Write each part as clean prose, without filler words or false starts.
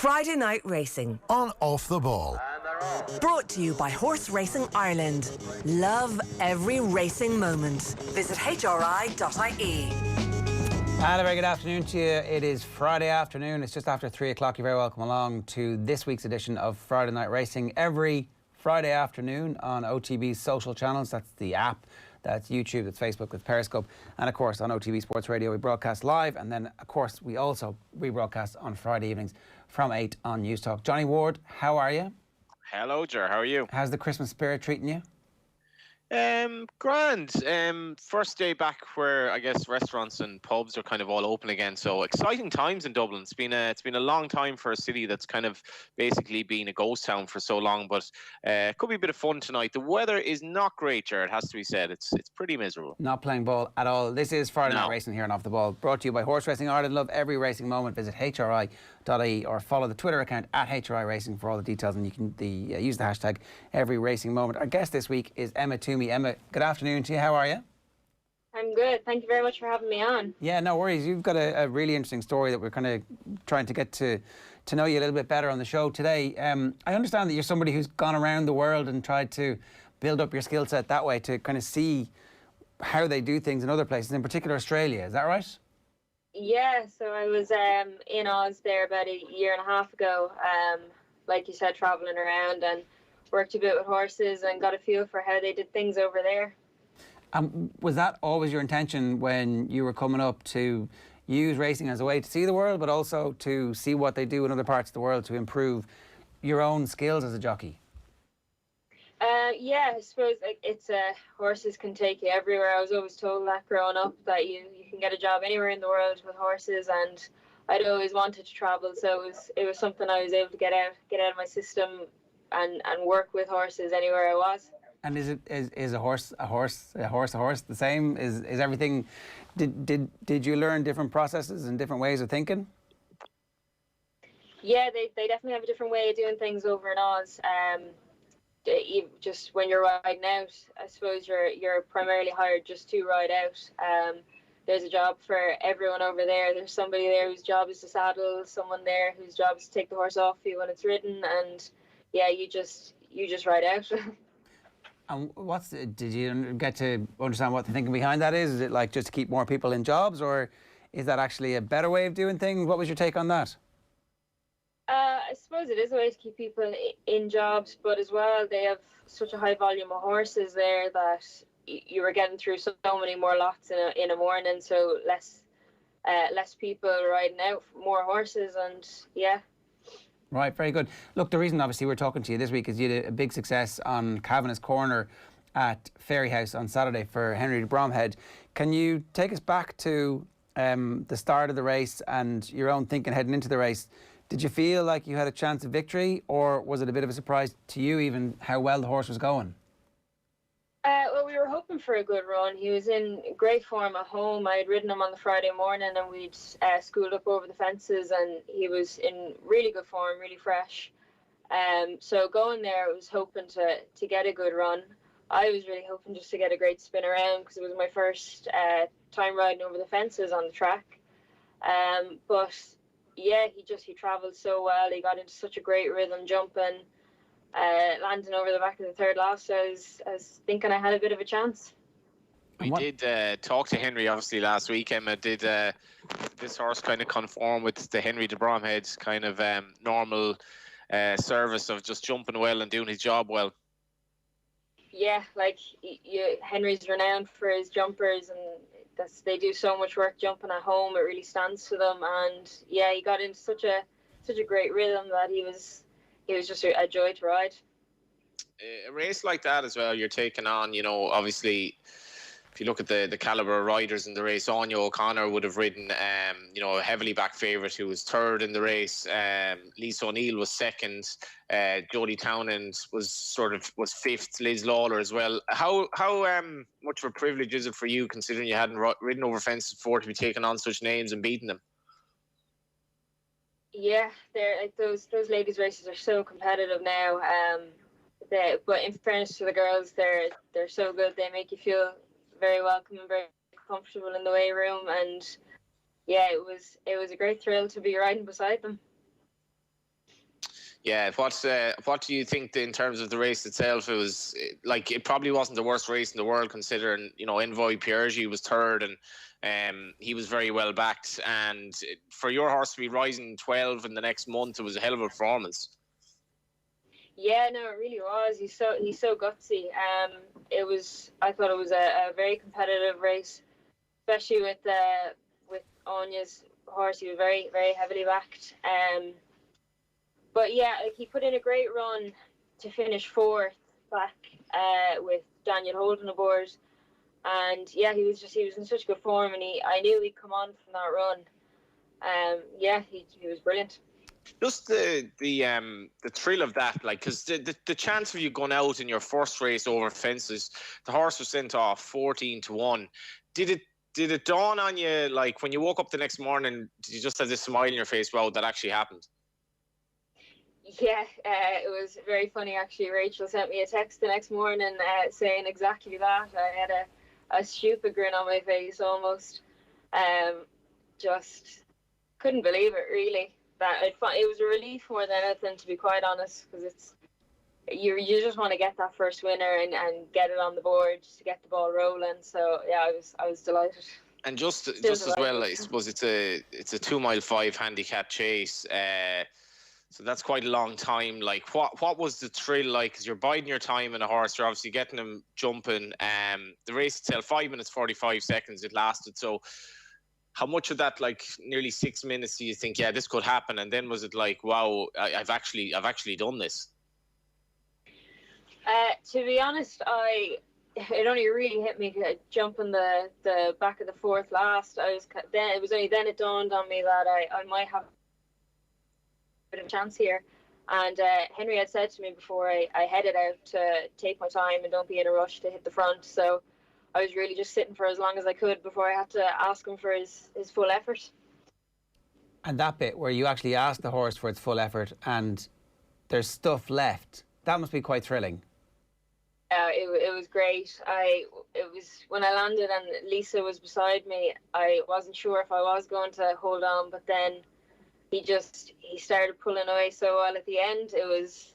Friday Night Racing on Off the Ball. brought to you by Horse Racing Ireland. Love every racing moment. Visit hri.ie. And a very good afternoon to you. It is Friday afternoon. It's just after 3 o'clock. You're very welcome along to this week's edition of Friday Night Racing. Every Friday afternoon on OTB's social channels. That's the app, that's YouTube, that's Facebook, that's Periscope. And of course on OTB Sports Radio we broadcast live. And then of course we also rebroadcast on Friday evenings from 8 on News Talk. Johnny Ward, how are you? Hello, Ger. How are you? How's the Christmas spirit treating you? Grand. First day back where I guess restaurants and pubs are kind of all open again. So exciting times in Dublin. It's been a long time for a city that's kind of basically been a ghost town for so long. But it could be a bit of fun tonight. The weather is not great, Ger. It has to be said. It's pretty miserable. Not playing ball at all. This is Friday Night Racing here on Off the Ball. Brought to you by Horse Racing Ireland. Love every racing moment. Visit hri.ie or follow the Twitter account at HRI Racing for all the details. And you can use the hashtag every racing moment. Our guest this week is Emma Twomey. Emma, good afternoon to you. How are you? I'm good. Thank you very much for having me on. Yeah, no worries. You've got a really interesting story that we're kind of trying to get to know you a little bit better on the show today. I understand that you're somebody who's gone around the world and tried to build up your skill set that way to kind of see how they do things in other places, in particular Australia. Is that right? Yeah, so I was in Oz there about a year and a half ago, like you said, travelling around and worked a bit with horses and got a feel for how they did things over there. Was that always your intention when you were coming up, to use racing as a way to see the world, but also to see what they do in other parts of the world to improve your own skills as a jockey? Yeah, I suppose it's horses can take you everywhere. I was always told that growing up, that you can get a job anywhere in the world with horses, and I'd always wanted to travel, so it was something I was able to get out of my system and work with horses anywhere I was. And is a horse the same? Is everything? Did you learn different processes and different ways of thinking? Yeah, they definitely have a different way of doing things over in Oz. Just when you're riding out, I suppose you're primarily hired just to ride out. There's a job for everyone over there. There's somebody there whose job is to saddle, someone there whose job is to take the horse off you when it's ridden, and yeah, you just ride out. And did you get to understand what the thinking behind that is? Is it like just to keep more people in jobs, or is that actually a better way of doing things? What was your take on that? I suppose it is a way to keep people in jobs, but as well, they have such a high volume of horses there that you were getting through so many more lots in a morning, so less people riding out, more horses, and yeah. Right, very good. Look, the reason obviously we're talking to you this week is you had a big success on Kavanagh's Corner at Fairyhouse on Saturday for Henry de Bromhead. Can you take us back to the start of the race and your own thinking heading into the race? Did you feel like you had a chance of victory, or was it a bit of a surprise to you even how well the horse was going? Well, we were hoping for a good run. He was in great form at home. I had ridden him on the Friday morning and we'd schooled up over the fences, and he was in really good form, really fresh. So going there, I was hoping to get a good run. I was really hoping just to get a great spin around because it was my first time riding over the fences on the track. But yeah, he travelled so well. He got into such a great rhythm jumping, landing over the back of the third last. So I was thinking I had a bit of a chance. We did talk to Henry obviously last week. Emma, did this horse kind of conform with the Henry de Bromhead's kind of normal service of just jumping well and doing his job well? Yeah, like Henry's renowned for his jumpers, and they do so much work jumping at home. It really stands to them, and yeah, he got into such a great rhythm that he was just a joy to ride. A race like that as well, you're taking on, obviously, if you look at the caliber of riders in the race, Anya O'Connor would have ridden, a heavily back favourite who was third in the race. Lisa O'Neill was second. Jodie Townend was fifth. Liz Lawler as well. How much of a privilege is it for you, considering you hadn't ridden over fences before, to be taking on such names and beating them? Yeah, they're like those ladies' races are so competitive now. But in fairness to the girls, they're so good. They make you feel very welcome and very comfortable in the weigh room, and yeah, it was a great thrill to be riding beside them. Yeah, what do you think in terms of the race itself? It was like, it probably wasn't the worst race in the world, considering, you know, Envoy Piergi was third, and he was very well backed. And for your horse to be rising 12 in the next month, it was a hell of a performance. Yeah, no, it really was. He's so gutsy. I thought it was a very competitive race, especially with Anya's horse. He was very, very heavily backed. But yeah, like, he put in a great run to finish fourth back with Daniel Holden aboard, and yeah, he was in such good form, and I knew he'd come on from that run. Yeah, he was brilliant. Just the thrill of that, like, because the chance of you going out in your first race over fences, the horse was sent off 14-1. Did it dawn on you, like, when you woke up the next morning, did you just have this smile on your face? Wow, that actually happened. Yeah, it was very funny actually. Rachel sent me a text the next morning saying exactly that. I had a stupid grin on my face almost. Just couldn't believe it, really. That it was a relief more than anything, to be quite honest, because it's you just want to get that first winner and get it on the board, just to get the ball rolling. So yeah, I was delighted. And just as well, I suppose it's a 2 mile 5 handicap chase. So that's quite a long time. Like, what was the thrill like? Because you're biding your time in a horse, you're obviously getting him jumping. The race itself, 5 minutes 45 seconds it lasted. So how much of that, like nearly 6 minutes, do you think, yeah, this could happen? And then was it like, wow, I've actually done this? To be honest, it only really hit me jumping the back of the fourth last. It was only then it dawned on me that I might have bit of a chance here, and Henry had said to me before I headed out to take my time and don't be in a rush to hit the front. So I was really just sitting for as long as I could before I had to ask him for his full effort. And that bit where you actually asked the horse for its full effort and there's stuff left, that must be quite thrilling. It was great. It was when I landed and Lisa was beside me, I wasn't sure if I was going to hold on, but then he started pulling away so well at the end. It was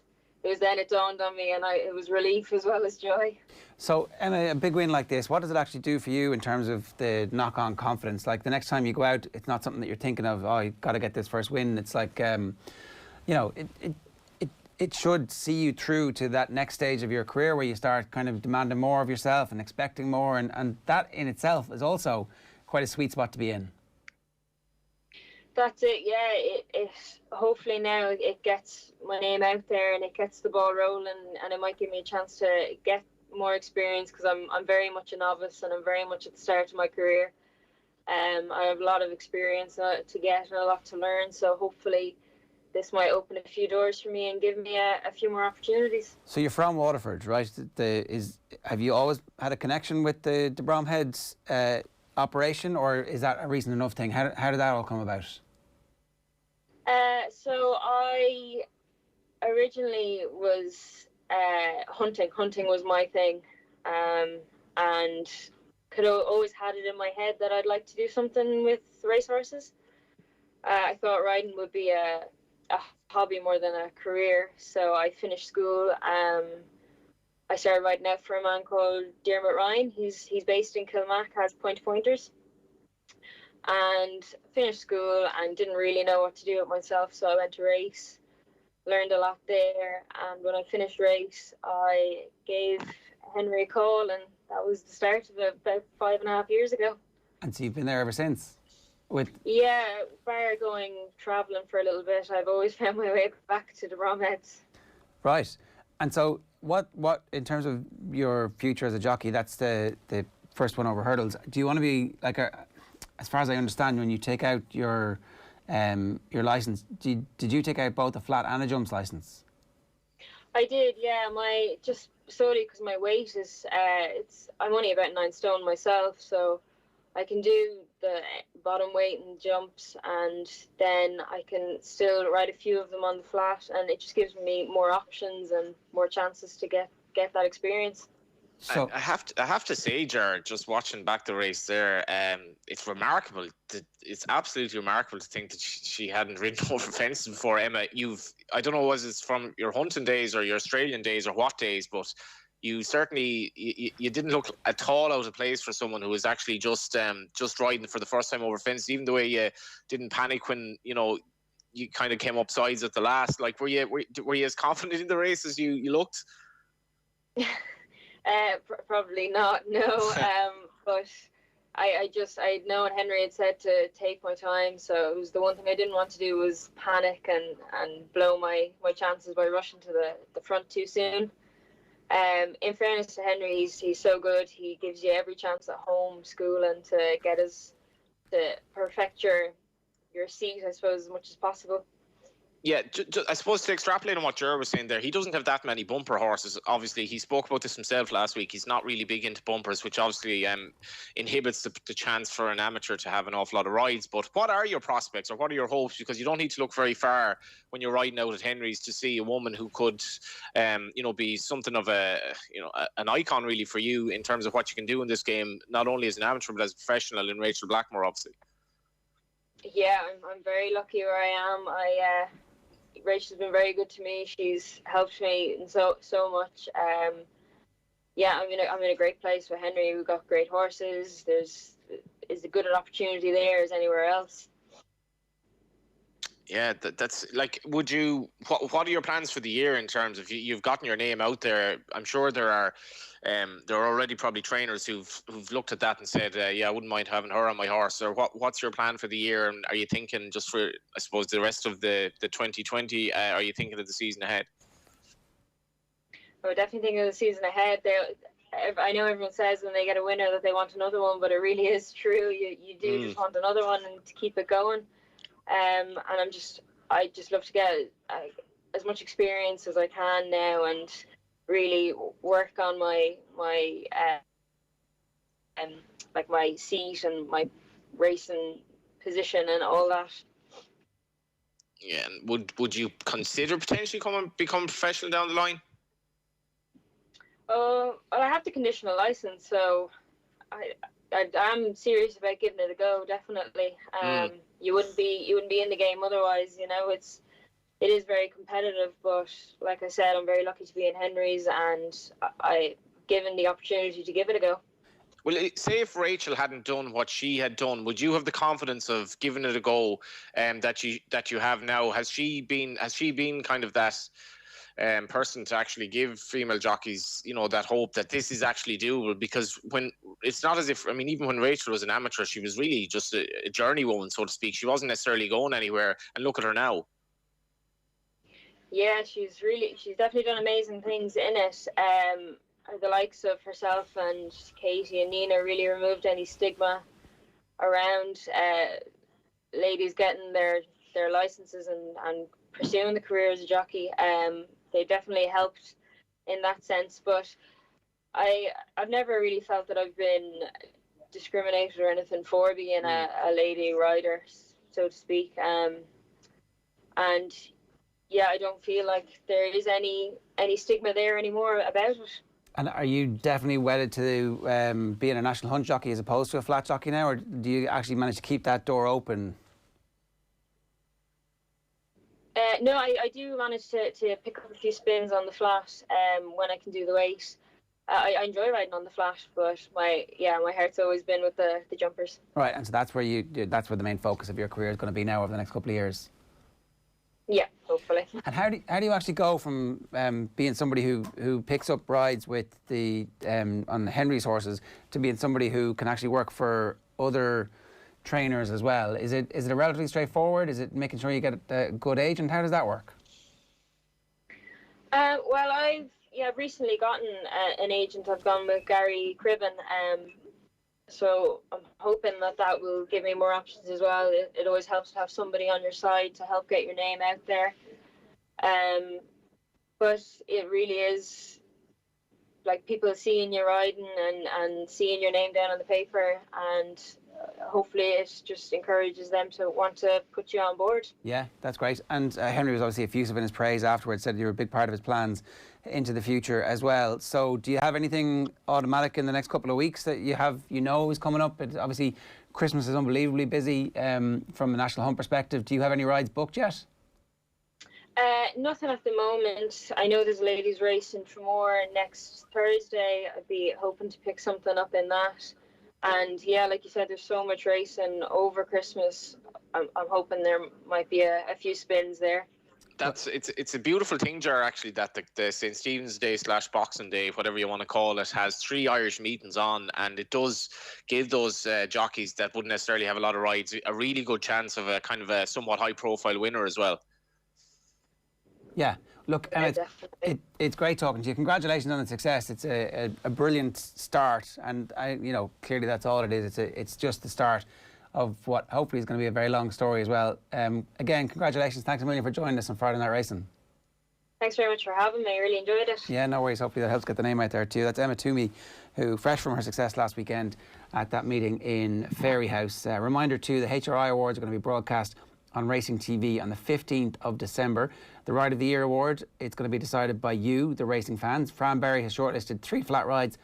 then it dawned on me, and it was relief as well as joy. So Emma, a big win like this, what does it actually do for you in terms of the knock-on confidence? Like, the next time you go out, it's not something that you're thinking of, oh, you've got to get this first win. It's like, you know, it should see you through to that next stage of your career where you start kind of demanding more of yourself and expecting more, and that in itself is also quite a sweet spot to be in. That's it, yeah. It hopefully now it gets my name out there and it gets the ball rolling, and it might give me a chance to get more experience, because I'm very much a novice and I'm very much at the start of my career. I have a lot of experience to get and a lot to learn, so hopefully this might open a few doors for me and give me a few more opportunities. So you're from Waterford, right? Have you always had a connection with the Bromheads operation, or is that a recent enough thing? How did that all come about? So I originally was hunting. Hunting was my thing, and always had it in my head that I'd like to do something with racehorses. I thought riding would be a hobby more than a career, so I finished school. I started riding out for a man called Dermot Ryan. He's based in Kilmac, has pointers. And finished school and didn't really know what to do with myself, so I went to race, learned a lot there, and when I finished race I gave Henry a call, and that was the start of it about 5.5 years ago. And so you've been there ever since? Yeah, bar going travelling for a little bit, I've always found my way back to the Bromheads. Right. And so what in terms of your future as a jockey, that's the first one over hurdles, do you want to be like as far as I understand, when you take out your license, did you take out both a flat and a jumps license? I did, yeah. Just solely because my weight is, I'm only about 9 stone myself, so I can do the bottom weight and jumps, and then I can still ride a few of them on the flat, and it just gives me more options and more chances to get that experience. So I have to say, Jared, just watching back the race there, it's remarkable. It's absolutely remarkable to think that she hadn't ridden over fences before. Emma, I don't know, was it from your hunting days or your Australian days or what days, but you certainly you didn't look at all out of place for someone who was actually just riding for the first time over fences. Even the way you didn't panic when you kind of came up sides at the last. Like, were you as confident in the race as you looked? Probably not, no. But I know what Henry had said to take my time, so it was the one thing I didn't want to do was panic and blow my chances by rushing to the front too soon. In fairness to Henry, he's so good. He gives you every chance at home, school, and to get us to perfect your seat, I suppose, as much as possible. Yeah, I suppose to extrapolate on what Ger was saying there, he doesn't have that many bumper horses. Obviously, he spoke about this himself last week. He's not really big into bumpers, which obviously inhibits the chance for an amateur to have an awful lot of rides. But what are your prospects, or what are your hopes? Because you don't need to look very far when you're riding out at Henry's to see a woman who could, be something of an icon really for you in terms of what you can do in this game, not only as an amateur but as a professional. In Rachel Blackmore, obviously. Yeah, I'm very lucky where I am. Rachel's been very good to me. She's helped me in so much. I'm in a great place with Henry. We've got great horses. There's as good an opportunity there as anywhere else. Yeah, that's like. Would you? What are your plans for the year in terms of you've gotten your name out there? I'm sure there are already probably trainers who've looked at that and said, yeah, I wouldn't mind having her on my horse. Or what's your plan for the year? And are you thinking just for, I suppose, the rest of the 2020? Are you thinking of the season ahead? We're definitely thinking of the season ahead. I know everyone says when they get a winner that they want another one, but it really is true. You do just want another one and to keep it going. And I just love to get as much experience as I can now and really work on my seat and my racing position and all that. Yeah, and would you consider potentially become professional down the line? Well, I have the conditional license, so I'm serious about giving it a go. Definitely. You wouldn't be in the game otherwise. It is very competitive, but like I said, I'm very lucky to be in Henry's, and I given the opportunity to give it a go. Well, say if Rachel hadn't done what she had done, would you have the confidence of giving it a go that you have now? Has she been kind of that person to actually give female jockeys, that hope that this is actually doable? Because when it's not as if, even when Rachel was an amateur, she was really just a journey woman, so to speak. She wasn't necessarily going anywhere, and look at her now. Yeah, she's definitely done amazing things in it. The likes of herself and Katie and Nina really removed any stigma around ladies getting their licenses and pursuing the career as a jockey. They definitely helped in that sense, but I've never really felt that I've been discriminated or anything for being a lady rider, so to speak. And yeah, I don't feel like there is any stigma there anymore about it. And are you definitely wedded to being a national hunt jockey as opposed to a flat jockey now, or do you actually manage to keep that door open? No, I do manage to pick up a few spins on the flat when I can do the weight. I enjoy riding on the flat, but my heart's always been with the jumpers. Right, and so that's where the main focus of your career is going to be now over the next couple of years. Yeah, hopefully. And how do you actually go from being somebody who picks up rides with on Henry's horses to being somebody who can actually work for other trainers as well? Is it a relatively straightforward? Is it making sure you get a good agent? How does that work? Well, I've recently gotten an agent. I've gone with Gary Cribben. So I'm hoping that will give me more options as well. It always helps to have somebody on your side to help get your name out there. But it really is like people seeing you riding and seeing your name down on the paper, and hopefully it just encourages them to want to put you on board. Yeah, that's great. And Henry was obviously effusive in his praise afterwards, said you were a big part of his plans into the future as well. So do you have anything automatic in the next couple of weeks that is coming up? Obviously, Christmas is unbelievably busy from a National Hunt perspective. Do you have any rides booked yet? Nothing at the moment. I know there's a ladies' race in Tramore next Thursday. I'd be hoping to pick something up in that. And yeah, like you said, there's so much racing over Christmas. I'm hoping there might be a few spins there. It's a beautiful thing, Jar, actually, that the St. Stephen's Day / Boxing Day, whatever you want to call it, has 3 Irish meetings on, and it does give those jockeys that wouldn't necessarily have a lot of rides a really good chance of a kind of a somewhat high-profile winner as well. Yeah, look, Emma, it's great talking to you. Congratulations on the success. It's a brilliant start, and clearly that's all it is. It's just the start of what hopefully is going to be a very long story as well. Again, congratulations. Thanks a million for joining us on Friday Night Racing. Thanks very much for having me. I really enjoyed it. Yeah, no worries. Hopefully that helps get the name out there too. That's Emma Twomey, who, fresh from her success last weekend at that meeting in Fairyhouse. Reminder too, the HRI Awards are going to be broadcast on Racing TV on the 15th of December. The Ride of the Year award, it's going to be decided by you, the racing fans. Fran Berry has shortlisted 3 flat rides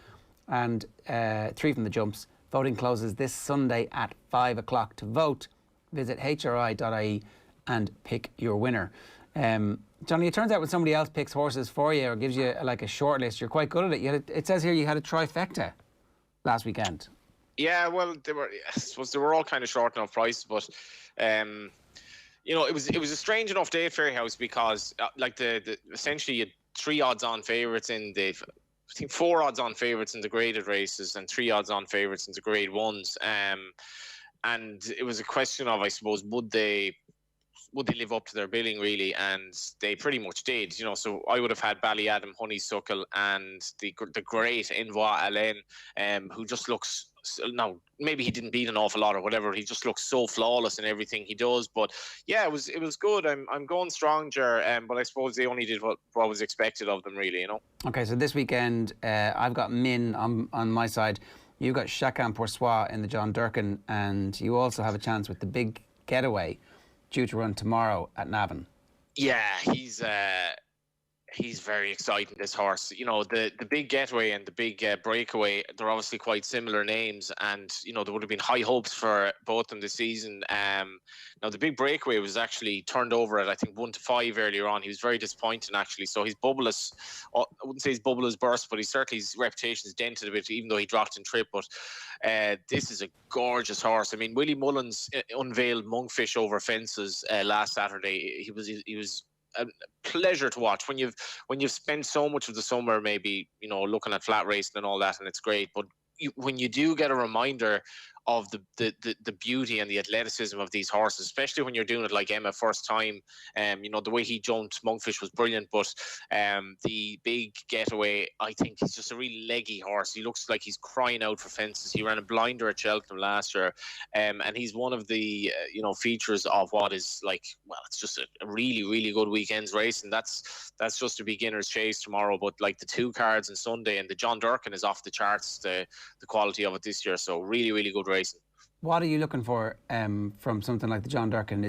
and 3 from the jumps. Voting closes this Sunday at 5 o'clock. To vote, visit hri.ie and pick your winner. Johnny, it turns out when somebody else picks horses for you or gives you like a short list, you're quite good at it. It says here you had a trifecta last weekend. Yeah, well, I suppose they were all kind of short enough prices, but it was a strange enough day at Fairyhouse because essentially you had 3 odds-on favourites in the. I think 4 odds-on favourites in the graded races and 3 odds-on favourites in the grade ones. And it was a question of, I suppose, would they live up to their billing, really? And they pretty much did. So I would have had Ballyadam, Honeysuckle, and the great Envoy Alain, who just looks. Now, maybe he didn't beat an awful lot or whatever. He just looks so flawless in everything he does. But yeah, it was good. I'm going strong, Ger, but I suppose they only did what was expected of them, really. Okay, so this weekend I've got Min on my side. You've got Chacun Pour Soi in the John Durkin, and you also have a chance with the Big Getaway due to run tomorrow at Navan. Yeah, he's very exciting, this horse. The Big Getaway and the Big Breakaway, they're obviously quite similar names, and there would have been high hopes for both of them this season. Now the Big Breakaway was actually turned over at I think 1-5 earlier on. He was very disappointing, actually. So his bubble is, I wouldn't say his bubble is burst, but his reputation is dented a bit, even though he dropped in trip. But this is a gorgeous horse. I mean, Willie Mullins unveiled Monkfish over fences last Saturday. He was a pleasure to watch when you've spent so much of the summer maybe looking at flat racing and all that, and it's great, but when you do get a reminder of the beauty and the athleticism of these horses, especially when you're doing it like Emma first time, the way he jumped Monkfish was brilliant, but the Big Getaway, I think he's just a really leggy horse. He looks like he's crying out for fences. He ran a blinder at Cheltenham last year, and he's one of the features of what is it's just a really, really good weekend's race, and that's just a beginner's chase tomorrow. But like the 2 cards on Sunday, and the John Durkin is off the charts, the quality of it this year, so really, really good racing. What are you looking for from something like the John Durkin?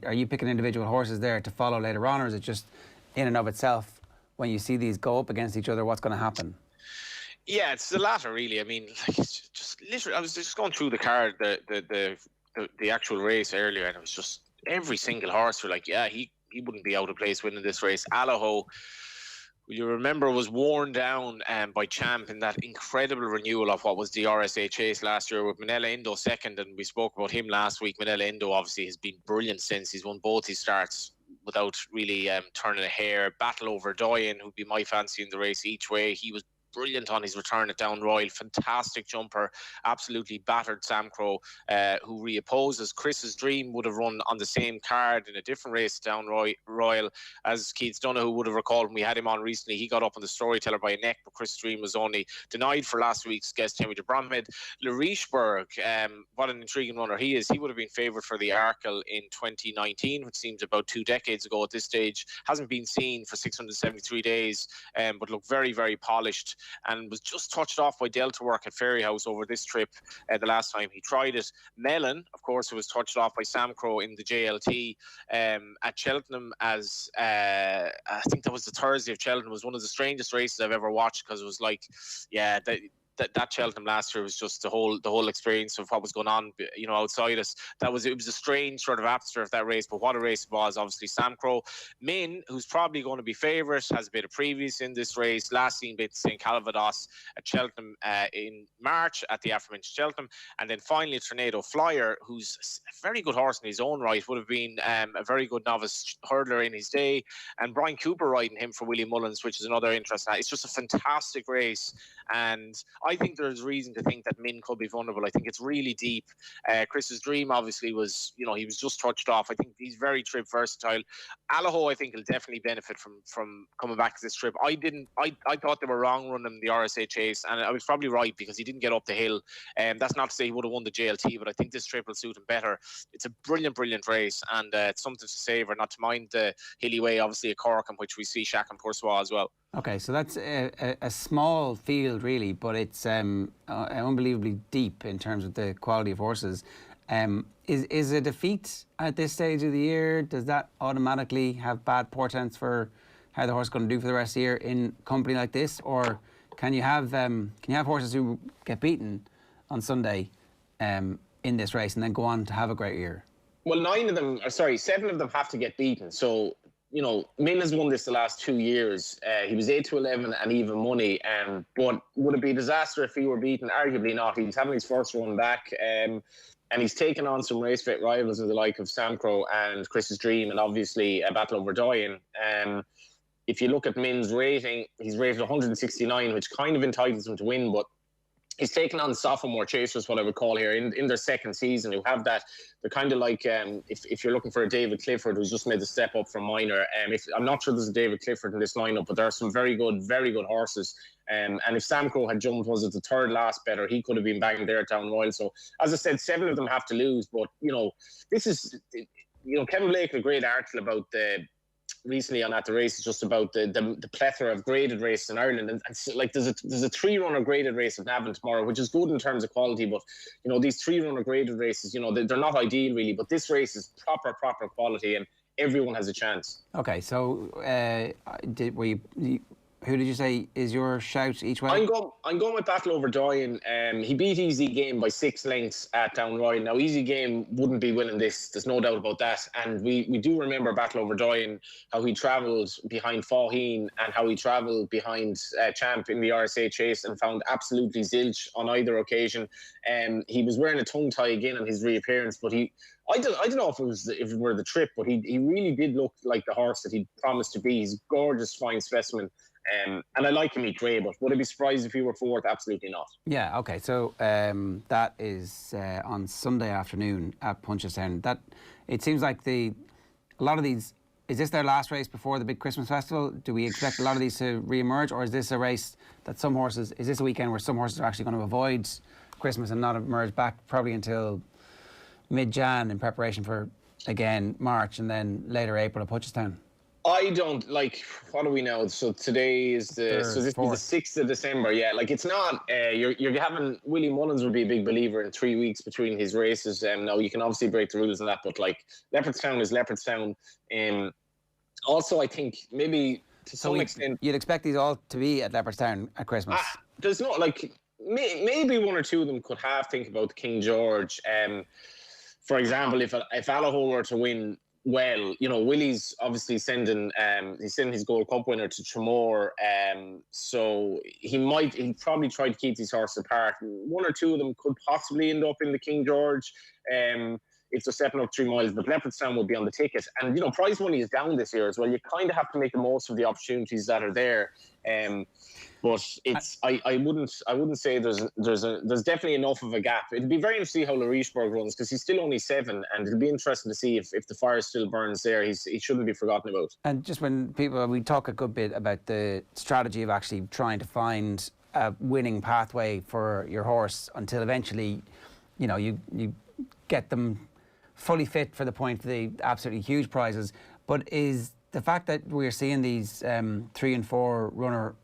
Are you picking individual horses there to follow later on, or is it just in and of itself, when you see these go up against each other, what's going to happen? Yeah, it's the latter, really. I mean, it's just literally, I was just going through the card, the actual race earlier, and it was just every single horse were like, yeah, he wouldn't be out of place winning this race. Allaho, you remember, was worn down by Champ in that incredible renewal of what was the RSA Chase last year, with Manella Endo second, and we spoke about him last week. Manella Endo obviously has been brilliant since. He's won both his starts without really turning a hair. Battle Over Doyen, who'd be my fancy in the race each way. He was brilliant on his return at Down Royal. Fantastic jumper. Absolutely battered Sam Crow, who reopposes. Chris's Dream would have run on the same card in a different race Down Royal, as Keith Donoghue would have recalled when we had him on recently. He got up on the Storyteller by a neck, but Chris's Dream was only denied for last week's guest, Henry de Bromhead. Le Richebourg, what an intriguing runner he is. He would have been favoured for the Arkle in 2019, which seems about 2 decades ago at this stage. Hasn't been seen for 673 days, but looked very, very polished. and was just touched off by Delta work at Ferryhouse over this trip the last time he tried it. Melon, of course, it was touched off by Sam Crow in the JLT at Cheltenham as I think that was the Thursday of Cheltenham. It was one of the strangest races I've ever watched, because it was like, yeah, that Cheltenham last year was just the whole experience of what was going on, you know, outside us. It was a strange sort of atmosphere of that race, but what a race it was. Obviously, Sam Crow, Min, who's probably going to be favourite, has a bit of previous in this race. Last seen bit St Calvados at Cheltenham in March at the aforementioned Cheltenham, and then finally Tornado Flyer, who's a very good horse in his own right, would have been a very good novice hurdler in his day, and Brian Cooper riding him for Willie Mullins, which is another interesting. It's just a fantastic race, and I think there's reason to think that Min could be vulnerable. I think it's really deep. Chris's Dream obviously was, you know, he was just touched off. I think he's very trip versatile. Allaho, I think, will definitely benefit from coming back to this trip. I thought they were wrong running the RSA Chase, and I was probably right because he didn't get up the hill. That's not to say he would have won the JLT, but I think this trip will suit him better. It's a brilliant race, and it's something to savour, not to mind the hilly way, obviously, at Cork, in which we see Shaq and Poursois as well. Okay, so that's a small field, really, but it's unbelievably deep in terms of the quality of horses. Is a defeat at this stage of the year, does that automatically have bad portents for how the horse is going to do for the rest of the year in company like this, or can you have horses who get beaten on Sunday in this race and then go on to have a great year? Well, 7 of them have to get beaten. So, you know, Min has won this the last 2 years. He was 8-11 and even money. But would it be a disaster if he were beaten? Arguably not. He's having his first run back. And he's taken on some race fit rivals of the like of Sam Crow and Chris's Dream, and obviously a Battle Over Doyen. If you look at Min's rating, he's rated 169, which kind of entitles him to win, but he's taken on sophomore chasers, what I would call here, in their second season, who have that. They're kind of like, if you're looking for a David Clifford who's just made the step up from minor. I'm not sure there's a David Clifford in this lineup, but there are some very good horses. And if Sam Crow had jumped, was it the third last better, he could have been banged there at Down Royal. So, as I said, 7 of them have to lose. But, you know, this is, you know, Kevin Blake had a great article about recently on At the Race, is just about the plethora of graded races in Ireland, and like there's a 3-runner graded race at Navan tomorrow, which is good in terms of quality, but you know, these 3-runner graded races, you know, they're not ideal really, but this race is proper quality, and everyone has a chance. Okay, so who did you say is your shout each way? I'm going with Battle Over Doyen. He beat Easy Game by 6 lengths at Down Royal. Now, Easy Game wouldn't be winning this. There's no doubt about that. And we do remember Battle Over Doyen, how he travelled behind Faugheen and how he travelled behind Champ in the RSA Chase and found absolutely zilch on either occasion. He was wearing a tongue tie again on his reappearance, but I don't know if it were the trip, but he really did look like the horse that he promised to be. He's a gorgeous, fine specimen. And I like him each way, but would I be surprised if he were fourth? Absolutely not. Yeah, okay. So that is on Sunday afternoon at Punchestown. It seems like a lot of these, is this their last race before the big Christmas festival? Do we expect a lot of these to re-emerge, or is this a race that is this a weekend where some horses are actually going to avoid Christmas and not emerge back probably until mid-Jan in preparation for, again, March and then later April at Punchestown? I don't like. What do we know? So today is this is the 6th of December. Yeah, like it's not. You're having Willie Mullins would be a big believer in 3 weeks between his races. Now you can obviously break the rules on that, but like Leopardstown is Leopardstown. Also, I think maybe to some extent you'd expect these all to be at Leopardstown at Christmas. There's not like maybe 1 or 2 of them could think about the King George. For example, if Allaho were to win. Well, you know, Willie's obviously sending his Gold Cup winner to Tremor, so he'd probably try to keep these horses apart. 1 or 2 of them could possibly end up in the King George if they're stepping up 3 miles, but Leopardstown will be on the ticket. And, you know, prize money is down this year as well. You kind of have to make the most of the opportunities that are there. But it's I wouldn't say there's definitely enough of a gap. It'd be very interesting to see how Laurishberg runs, because he's still only 7, and it'll be interesting to see if the fire still burns there. He shouldn't be forgotten about. And just when we talk a good bit about the strategy of actually trying to find a winning pathway for your horse until eventually, you know, you get them fully fit for the point of the absolutely huge prizes. But is the fact that we're seeing these 3 and 4 runner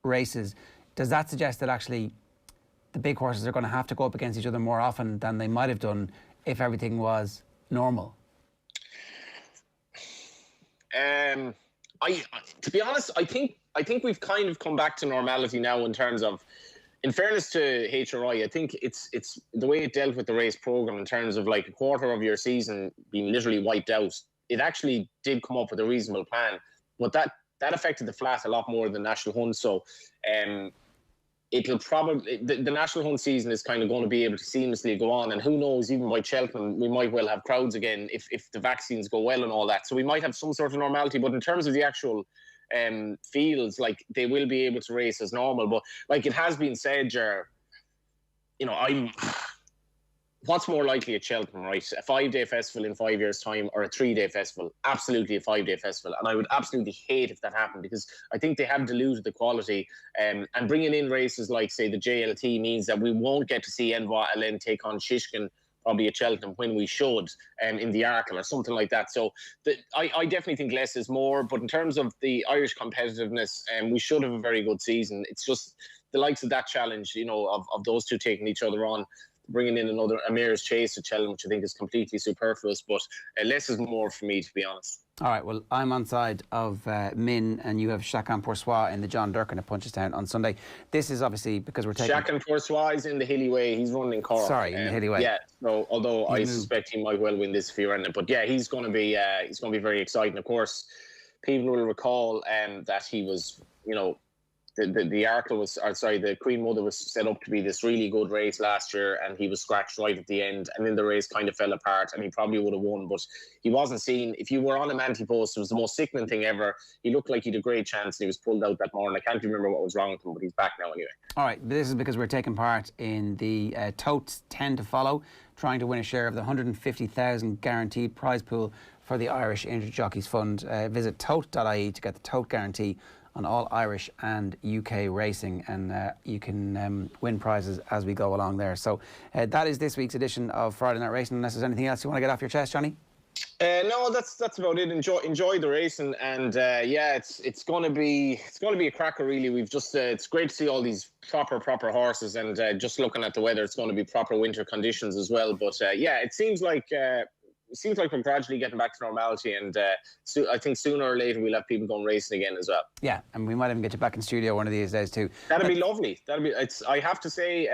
races, does that suggest that actually the big horses are going to have to go up against each other more often than they might have done if everything was normal? To be honest, I think we've kind of come back to normality now in terms of, in fairness to HRI, I think it's the way it dealt with the race program in terms of like a quarter of your season being literally wiped out. It actually did come up with a reasonable plan, but that affected the flat a lot more than National Hunt. So it'll probably, the National Hunt season is kind of going to be able to seamlessly go on, and who knows, even by Cheltenham we might well have crowds again if the vaccines go well and all that. So we might have some sort of normality, but in terms of the actual fields, like, they will be able to race as normal. But like it has been said, Ger, you know, what's more likely at Cheltenham, right? A 5-day festival in 5 years' time, or a 3-day festival? Absolutely a 5-day festival. And I would absolutely hate if that happened, because I think they have diluted the quality. And bringing in races like, say, the JLT means that we won't get to see Envoy Allen take on Shishkin probably at Cheltenham when we should, in the Arkle or something like that. So I definitely think less is more. But in terms of the Irish competitiveness, we should have a very good season. It's just the likes of that challenge, you know, of those two taking each other on, bringing in another Amir's Chase at Cheltenham, which I think is completely superfluous. But less is more for me, to be honest. All right, well, I'm on side of Min, and you have Chacun Pour Soi in the John Durkin at Punchestown on Sunday. This is obviously because we're taking... Chacun Pour Soi is in the Hilly Way. He's running Cork. Sorry, in the Hilly Way. Yeah, so although I suspect he might well win this if he ran it. But yeah, he's going to be very exciting. Of course, people will recall that he was, you know, the Arkle was, or sorry, the Queen Mother was set up to be this really good race last year, and he was scratched right at the end, and then the race kind of fell apart, and he probably would have won, but he wasn't seen. If you were on a anti-post, it was the most sickening thing ever. He looked like he had a great chance, and he was pulled out that morning. I can't remember what was wrong with him, but he's back now anyway. All right, this is because we're taking part in the Totes 10 to follow, trying to win a share of the 150,000 guaranteed prize pool for the Irish Injured Jockeys Fund. Visit tote.ie to get the Tote guarantee on all Irish and UK racing, and you can win prizes as we go along there. So that is this week's edition of Friday Night Racing. Unless there's anything else you want to get off your chest, Johnny? No, that's about it. Enjoy the racing, and yeah, it's going to be a cracker, really. We've just it's great to see all these proper horses, and just looking at the weather, it's going to be proper winter conditions as well. But yeah, it seems like we're gradually getting back to normality, and I think sooner or later we'll have people going racing again as well. Yeah, and we might even get you back in studio one of these days too. That'd be lovely. I have to say,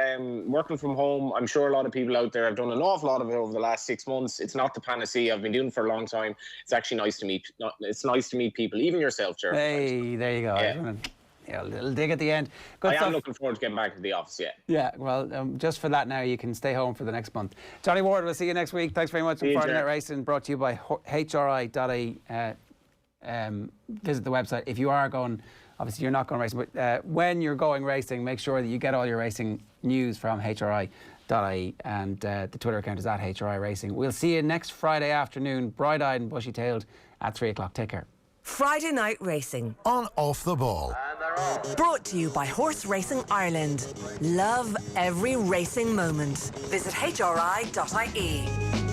working from home, I'm sure a lot of people out there have done an awful lot of it over the last 6 months. It's not the panacea. I've been doing it for a long time. It's actually nice to meet. It's nice to meet people, even yourself, Jeremy. Hey, there you go. Yeah. Yeah, a little dig at the end. I am looking forward to getting back to the office, yeah. Yeah, well, just for that now, you can stay home for the next month. Johnny Ward, we'll see you next week. Thanks very much. Friday Night Racing, brought to you by HRI.ie. Visit the website. If you are going, obviously you're not going racing, but when you're going racing, make sure that you get all your racing news from HRI.ie, and the Twitter account is @HRI Racing. We'll see you next Friday afternoon, bright-eyed and bushy-tailed at 3 o'clock. Take care. Friday Night Racing on Off the Ball. Brought to you by Horse Racing Ireland. Love every racing moment. Visit HRI.ie.